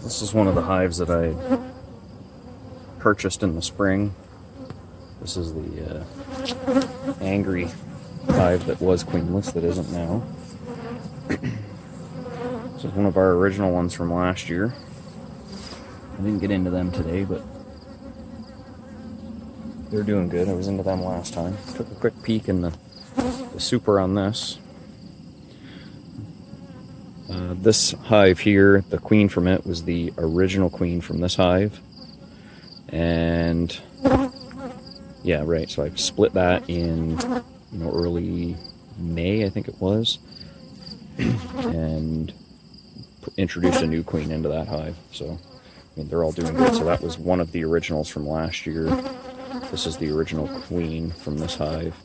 This is one of the hives that I purchased in the spring. This is the angry hive that was queenless, that isn't now. This is one of our original ones from last year. I didn't get into them today, but they're doing good. I was into them last time. Took a quick peek in the super on this. This hive here, the queen from it was the original queen from this hive. And yeah, right, so I split that in early May, I think it was, and introduced a new queen into that hive. So I mean, they're all doing good. So that was one of the originals from last year. This is the original queen from this hive.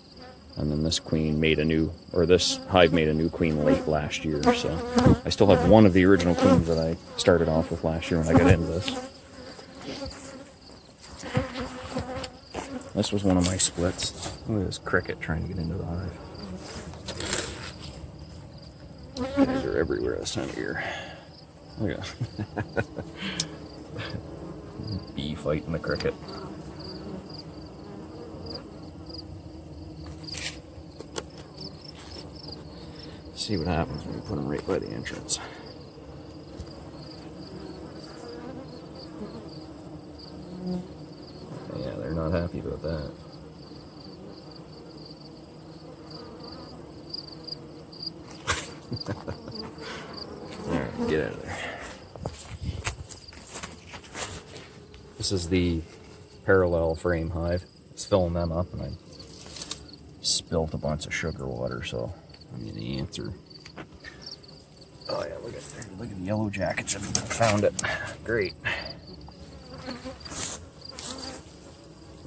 And then this queen made a new, or this hive made a new queen late last year. So I still have one of the original queens that I started off with last year when I got into this. This was one of my splits. Look at this cricket trying to get into the hive. These guys are everywhere this time of year. Look at bee fighting the cricket. See what happens when you put them right by the entrance. Yeah, they're not happy about that. Alright, get out of there. This is the parallel frame hive. It's filling them up, and I spilt a bunch of sugar water, so I'm gonna answer. Oh yeah, look at the yellow jackets. I found it. Great.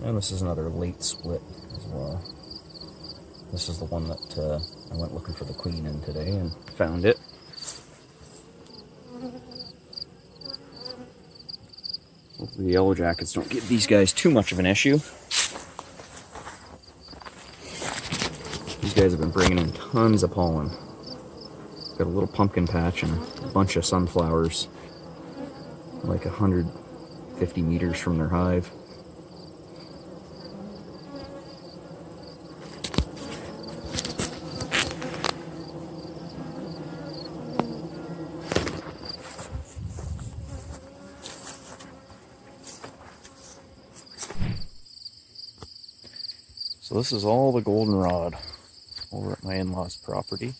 And this is another late split as well. This is the one that I went looking for the queen in today and found it. Hopefully the yellow jackets don't give these guys too much of an issue. These guys have been bringing in tons of pollen. Got a little pumpkin patch and a bunch of sunflowers, like 150 meters from their hive. So this is all the goldenrod over at my in-laws' property.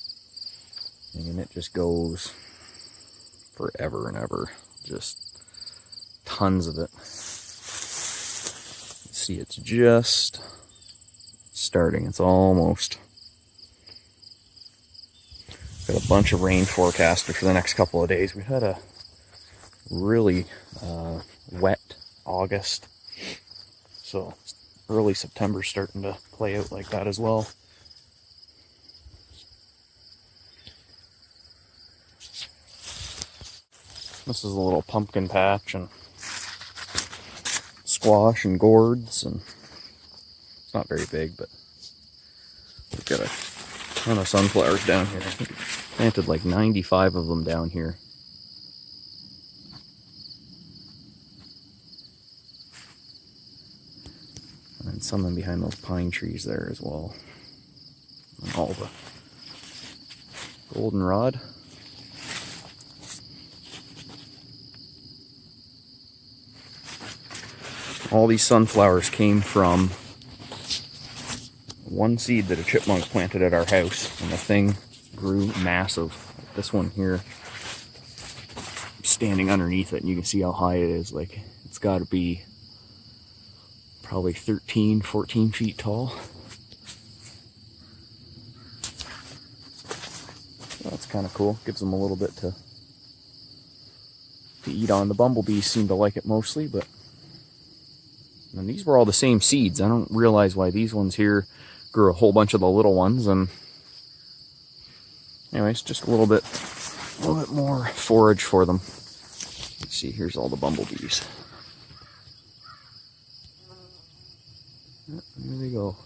And it just goes forever and ever. Just tons of it. See, it's just starting. It's almost. Got a bunch of rain forecasted for the next couple of days. We've had a really wet August. So early September starting to play out like that as well. This is a little pumpkin patch and squash and gourds, and it's not very big, but we've got a ton of sunflowers down here. I think I planted like 95 of them down here. And some in behind those pine trees there as well. And all the goldenrod. All these sunflowers came from one seed that a chipmunk planted at our house, and the thing grew massive. Like this one here, I'm standing underneath it, and you can see how high it is. Like, it's got to be probably 13, 14 feet tall. That's kind of cool. Gives them a little bit to eat on. The bumblebees seem to like it mostly, but and these were all the same seeds. I don't realize why these ones here grew a whole bunch of the little ones. And anyways, just a little bit more forage for them. Let's see, here's all the bumblebees. There they go.